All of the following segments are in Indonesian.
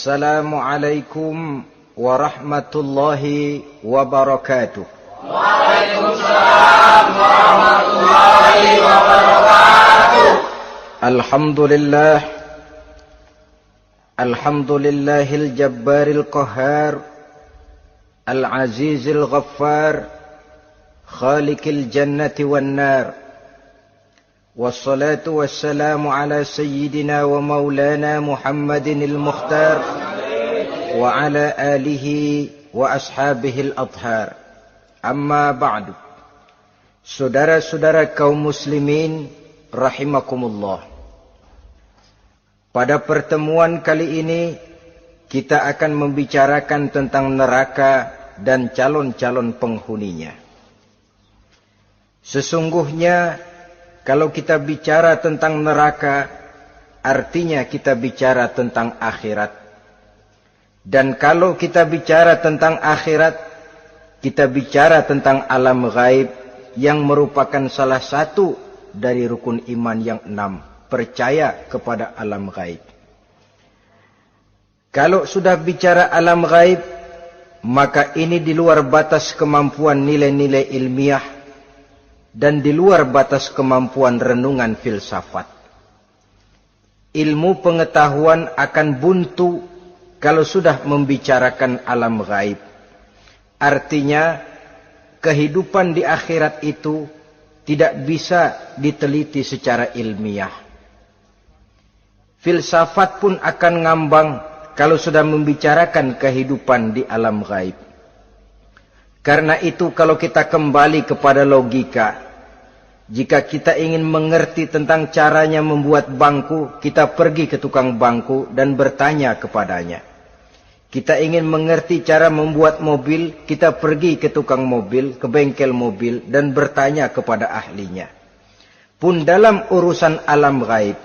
Assalamualaikum warahmatullahi wabarakatuh. Waalaikumsalam warahmatullahi wabarakatuh. Alhamdulillahil jabbaril qahhar, al-azizil ghaffar, khaliqil jannati wan nar. Wassalatu wassalamu ala sayyidina wa maulana Muhammadinil Mukhtar wa ala alihi wa ashabihil adhar. Amma ba'du. Saudara-saudara kaum muslimin rahimakumullah. Pada pertemuan kali ini kita akan membicarakan tentang neraka dan calon-calon penghuninya. Sesungguhnya kalau kita bicara tentang neraka, artinya kita bicara tentang akhirat. Dan kalau kita bicara tentang akhirat, kita bicara tentang alam gaib yang merupakan salah satu dari rukun iman yang 6, percaya kepada alam gaib. Kalau sudah bicara alam gaib, maka ini di luar batas kemampuan nilai-nilai ilmiah dan di luar batas kemampuan renungan filsafat. Ilmu pengetahuan akan buntu kalau sudah membicarakan alam gaib. Artinya, kehidupan di akhirat itu tidak bisa diteliti secara ilmiah. Filsafat pun akan ngambang kalau sudah membicarakan kehidupan di alam gaib. Karena itu kalau kita kembali kepada logika, jika kita ingin mengerti tentang caranya membuat bangku, kita pergi ke tukang bangku dan bertanya kepadanya. Kita ingin mengerti cara membuat mobil, kita pergi ke tukang mobil, ke bengkel mobil dan bertanya kepada ahlinya. Pun dalam urusan alam gaib,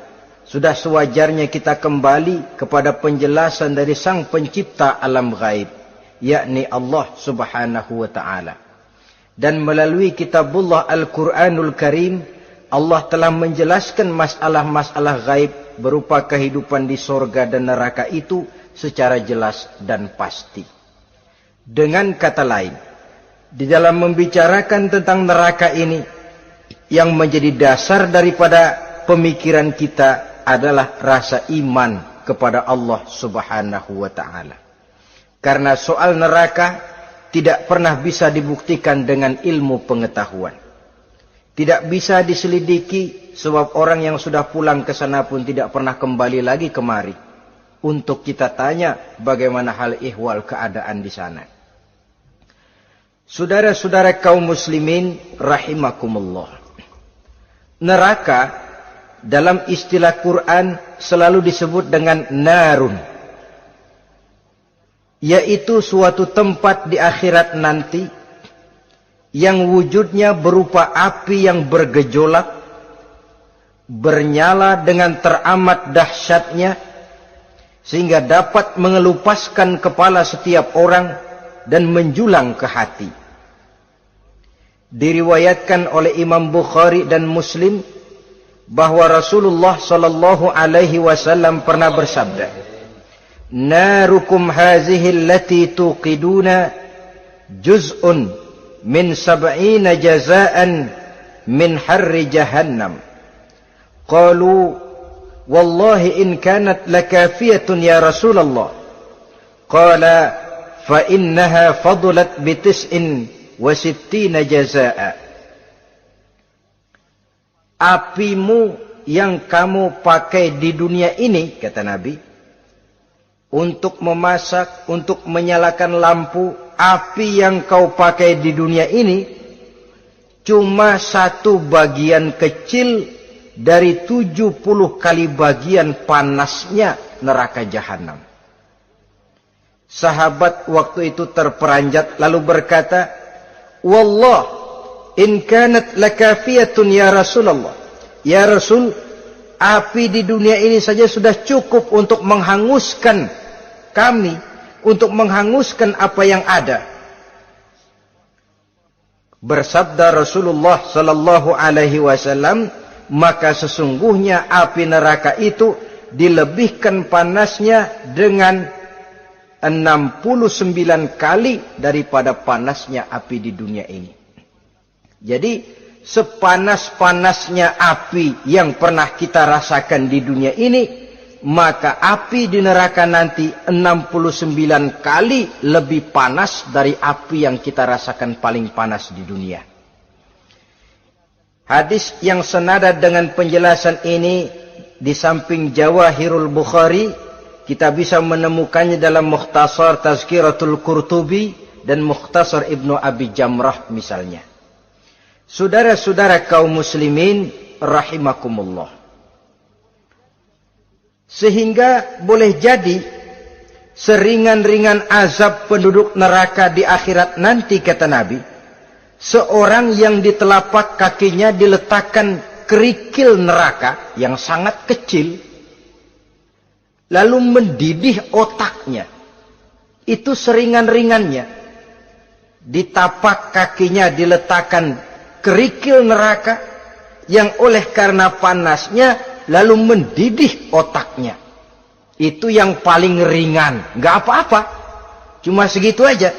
sudah sewajarnya kita kembali kepada penjelasan dari sang pencipta alam gaib, yakni Allah subhanahu wa ta'ala. Dan melalui kitabullah Al-Quranul Karim, Allah telah menjelaskan masalah-masalah gaib berupa kehidupan di sorga dan neraka itu secara jelas dan pasti. Dengan kata lain, di dalam membicarakan tentang neraka ini, yang menjadi dasar daripada pemikiran kita adalah rasa iman kepada Allah subhanahu wa ta'ala. Karena soal neraka tidak pernah bisa dibuktikan dengan ilmu pengetahuan. Tidak bisa diselidiki sebab orang yang sudah pulang ke sana pun tidak pernah kembali lagi kemari untuk kita tanya bagaimana hal ihwal keadaan di sana. Saudara-saudara kaum muslimin rahimakumullah. Neraka dalam istilah Quran selalu disebut dengan narun, yaitu suatu tempat di akhirat nanti yang wujudnya berupa api yang bergejolak, bernyala dengan teramat dahsyatnya, sehingga dapat mengelupaskan kepala setiap orang dan menjulang ke hati. Diriwayatkan oleh Imam Bukhari dan Muslim bahwa Rasulullah sallallahu alaihi wasallam pernah bersabda, Narukum hazihi allati tuqiduna juz'un min 70 jazaan min harri jahannam. Qalu wallahi in kanat lakafiyatun ya Rasulullah. Qala fa innaha fadlat bi 69 jazaa. Apimu yang kamu pakai di dunia ini, kata Nabi, untuk memasak, untuk menyalakan lampu, api yang kau pakai di dunia ini cuma satu bagian kecil dari 70 kali bagian panasnya neraka jahanam. Sahabat waktu itu terperanjat lalu berkata, Wallah, in kanat lakafiyatun ya Rasulullah. Ya Rasul, api di dunia ini saja sudah cukup untuk menghanguskan kami, untuk menghanguskan apa yang ada. Bersabda Rasulullah sallallahu alaihi wasallam, maka sesungguhnya api neraka itu dilebihkan panasnya dengan 69 kali daripada panasnya api di dunia ini. Jadi sepanas-panasnya api yang pernah kita rasakan di dunia ini, maka api di neraka nanti 69 kali lebih panas dari api yang kita rasakan paling panas di dunia. Hadis yang senada dengan penjelasan ini di samping Jawahirul Bukhari, kita bisa menemukannya dalam Mukhtasar Tazkiratul Qurtubi dan Mukhtasar Ibnu Abi Jamrah misalnya. Saudara-saudara kaum muslimin rahimakumullah. Sehingga boleh jadi seringan-ringan azab penduduk neraka di akhirat nanti, kata Nabi, seorang yang di telapak kakinya diletakkan kerikil neraka yang sangat kecil, lalu mendidih otaknya. Itu seringan-ringannya. Di tapak kakinya diletakkan kerikil neraka yang oleh karena panasnya lalu mendidih otaknya. Itu yang paling ringan. Gak apa-apa. Cuma segitu aja.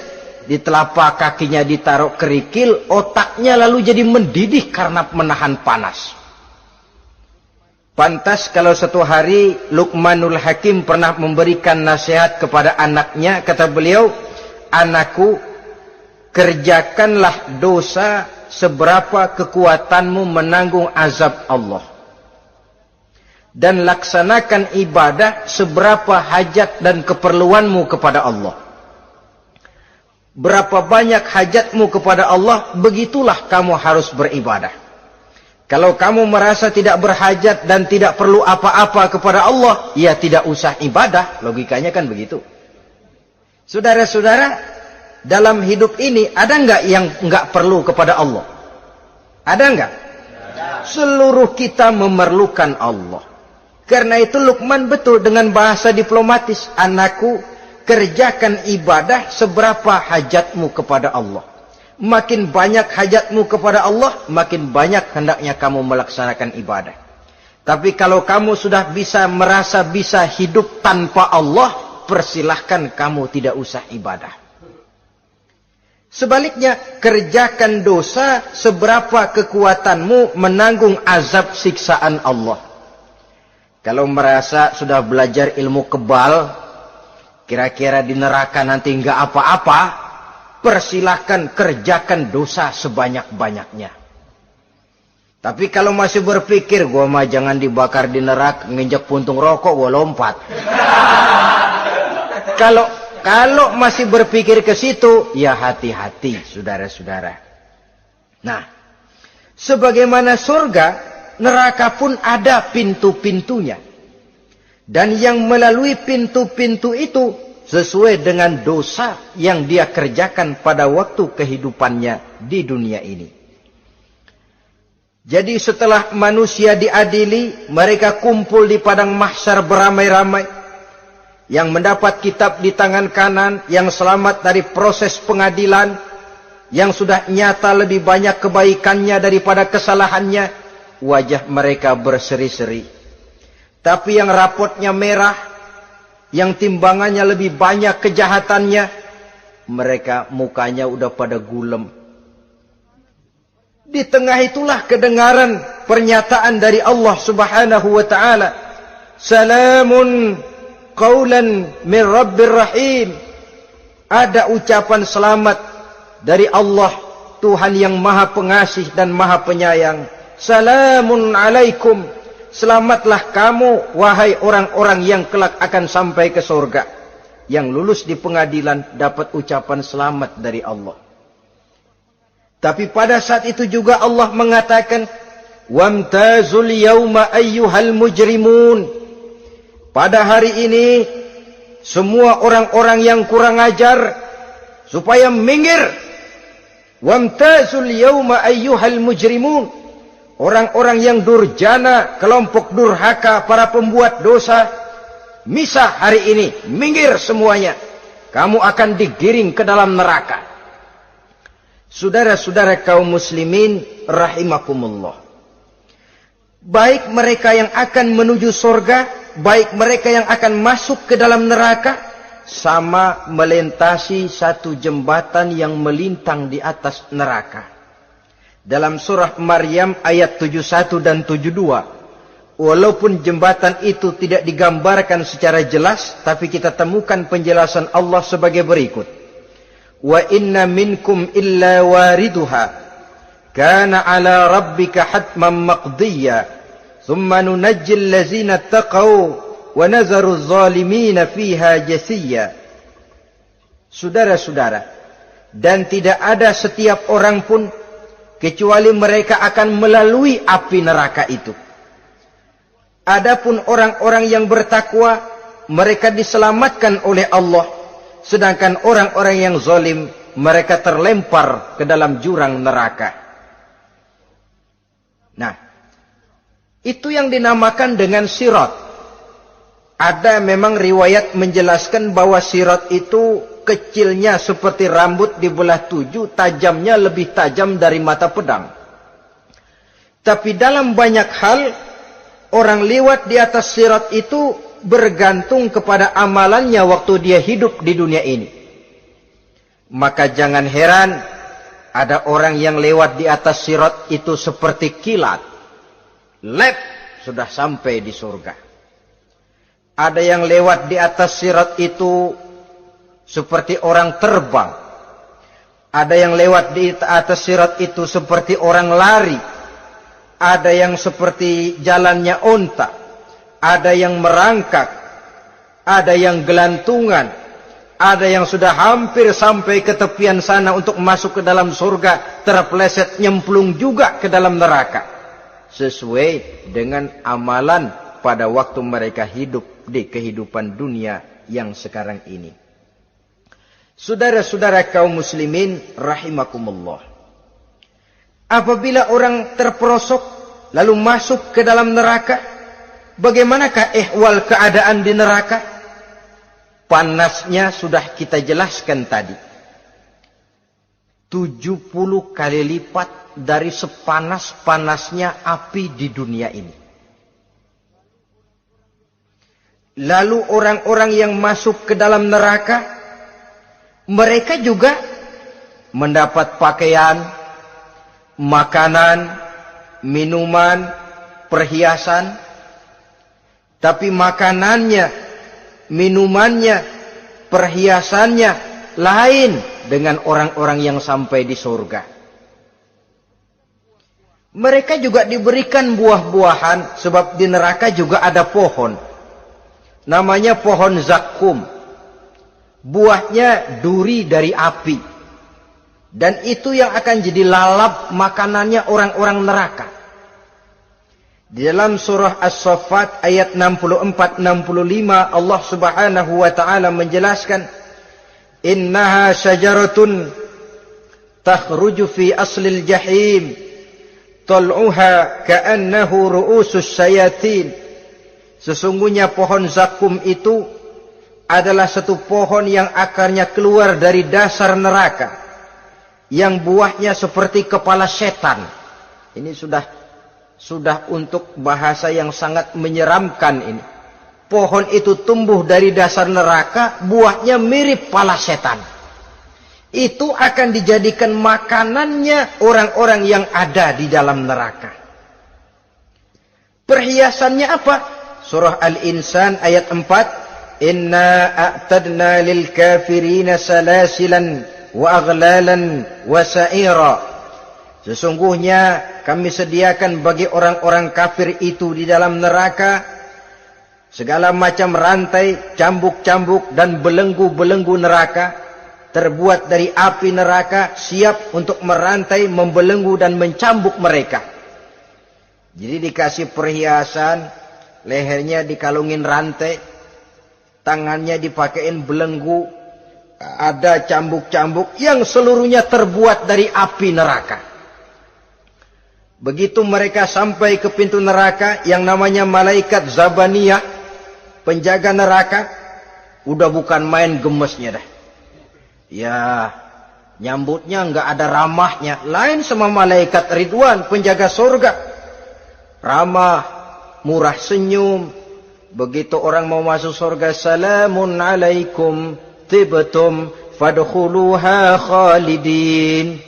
Di telapak kakinya ditaruh kerikil, otaknya lalu jadi mendidih karena menahan panas. Pantas kalau satu hari Luqmanul Hakim pernah memberikan nasihat kepada anaknya, kata beliau, "Anakku, kerjakanlah dosa seberapa kekuatanmu menanggung azab Allah. Dan laksanakan ibadah seberapa hajat dan keperluanmu kepada Allah. Berapa banyak hajatmu kepada Allah, begitulah kamu harus beribadah. Kalau kamu merasa tidak berhajat dan tidak perlu apa-apa kepada Allah, ya tidak usah ibadah." Logikanya kan begitu. Saudara-saudara, dalam hidup ini ada enggak yang enggak perlu kepada Allah? Ada enggak? Seluruh kita memerlukan Allah. Karena itu Luqman betul dengan bahasa diplomatis, "Anakku, kerjakan ibadah seberapa hajatmu kepada Allah. Makin banyak hajatmu kepada Allah, makin banyak hendaknya kamu melaksanakan ibadah. Tapi kalau kamu sudah merasa bisa hidup tanpa Allah, persilahkan kamu tidak usah ibadah." Sebaliknya, kerjakan dosa seberapa kekuatanmu menanggung azab siksaan Allah. Kalau merasa sudah belajar ilmu kebal, kira-kira di neraka nanti enggak apa-apa, persilahkan kerjakan dosa sebanyak-banyaknya. Tapi kalau masih berpikir, gua mah jangan dibakar di neraka, nginjak puntung rokok, gua lompat. Kalau masih berpikir ke situ, ya hati-hati, saudara-saudara. Nah, sebagaimana surga, neraka pun ada pintu-pintunya. Dan yang melalui pintu-pintu itu sesuai dengan dosa yang dia kerjakan pada waktu kehidupannya di dunia ini. Jadi setelah manusia diadili, mereka kumpul di padang mahsyar beramai-ramai. Yang mendapat kitab di tangan kanan, yang selamat dari proses pengadilan, yang sudah nyata lebih banyak kebaikannya daripada kesalahannya, wajah mereka berseri-seri. Tapi yang rapotnya merah, yang timbangannya lebih banyak kejahatannya, mereka mukanya udah pada gulem. Di tengah itulah kedengaran pernyataan dari Allah Subhanahu wa taala, "Salamun qaulan min Rabbir Rahim." Ada ucapan selamat dari Allah, Tuhan yang Maha Pengasih dan Maha Penyayang. "Salamun alaikum." Selamatlah kamu, wahai orang-orang yang kelak akan sampai ke surga. Yang lulus di pengadilan dapat ucapan selamat dari Allah. Tapi pada saat itu juga Allah mengatakan, "Wamtazul yawma ayyuhal mujrimun." Pada hari ini, semua orang-orang yang kurang ajar, supaya minggir. Wamtazul yawma ayyuhal mujrimun. Orang-orang yang durjana, kelompok durhaka, para pembuat dosa, misah hari ini, minggir semuanya. Kamu akan digiring ke dalam neraka. Saudara-saudara kaum muslimin rahimakumullah. Baik mereka yang akan menuju surga, baik mereka yang akan masuk ke dalam neraka, sama melintasi satu jembatan yang melintang di atas neraka. Dalam surah Maryam ayat 71 dan 72, walaupun jembatan itu tidak digambarkan secara jelas, tapi kita temukan penjelasan Allah sebagai berikut. Wa inna minkum illa wariduha kana ala rabbika hatman maqdiya thumma nunajjil ladzina taqaw wa nazaru zalimina fiha jasiya. Saudara-saudara, dan tidak ada setiap orang pun kecuali mereka akan melalui api neraka itu. Adapun orang-orang yang bertakwa, mereka diselamatkan oleh Allah, sedangkan orang-orang yang zalim, mereka terlempar ke dalam jurang neraka. Nah, itu yang dinamakan dengan sirat. Ada memang riwayat menjelaskan bahwa sirat itu kecilnya seperti rambut dibelah 7, tajamnya lebih tajam dari mata pedang. Tapi dalam banyak hal, orang lewat di atas sirat itu bergantung kepada amalannya waktu dia hidup di dunia ini. Maka jangan heran ada orang yang lewat di atas sirat itu seperti kilat. Lep, sudah sampai di surga. Ada yang lewat di atas sirat itu seperti orang terbang. Ada yang lewat di atas sirat itu seperti orang lari. Ada yang seperti jalannya onta. Ada yang merangkak. Ada yang gelantungan. Ada yang sudah hampir sampai ke tepian sana untuk masuk ke dalam surga, terpeleset nyemplung juga ke dalam neraka. Sesuai dengan amalan pada waktu mereka hidup di kehidupan dunia yang sekarang ini. Saudara-saudara kaum muslimin rahimakumullah. Apabila orang terperosok lalu masuk ke dalam neraka, bagaimanakah ihwal keadaan di neraka? Panasnya sudah kita jelaskan tadi. 70 kali lipat dari sepanas-panasnya api di dunia ini. Lalu orang-orang yang masuk ke dalam neraka, mereka juga mendapat pakaian, makanan, minuman, perhiasan. Tapi makanannya, minumannya, perhiasannya lain dengan orang-orang yang sampai di surga. Mereka juga diberikan buah-buahan, sebab di neraka juga ada pohon. Namanya pohon zakum. Buahnya duri dari api. Dan itu yang akan jadi lalap makanannya orang-orang neraka. Di dalam surah As-Saffat ayat 64-65 Allah subhanahu wa ta'ala menjelaskan, Innaha syajaratun takhruju fi aslil jahim tal'uha ka'annahu ru'usus syayatin. Sesungguhnya pohon zakum itu adalah satu pohon yang akarnya keluar dari dasar neraka, yang buahnya seperti kepala setan. Ini sudah untuk bahasa yang sangat menyeramkan ini. Pohon itu tumbuh dari dasar neraka, buahnya mirip kepala setan. Itu akan dijadikan makanannya orang-orang yang ada di dalam neraka. Perhiasannya apa? Surah Al-Insan ayat 4. Inna a'tadna lil kafirina salasilan wa aghlalan wa sa'ira. Sesungguhnya kami sediakan bagi orang-orang kafir itu di dalam neraka segala macam rantai, cambuk-cambuk dan belenggu-belenggu neraka terbuat dari api neraka, siap untuk merantai, membelenggu dan mencambuk mereka. Jadi dikasih perhiasan, lehernya dikalungin rantai, tangannya dipakein belenggu, ada cambuk-cambuk yang seluruhnya terbuat dari api neraka. Begitu mereka sampai ke pintu neraka yang namanya malaikat Zabaniyah, penjaga neraka, udah bukan main gemesnya dah. Ya, nyambutnya enggak ada ramahnya, lain sama malaikat Ridwan, penjaga surga. Ramah, murah senyum, Begitu orang mau masuk surga, salamun alaikum tibtum fadkhuluha khalidin.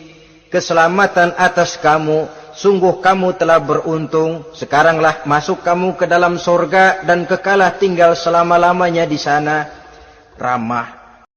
Keselamatan atas kamu, sungguh kamu telah beruntung. Sekaranglah masuk kamu ke dalam surga dan kekalah tinggal selama-lamanya di sana. Ramah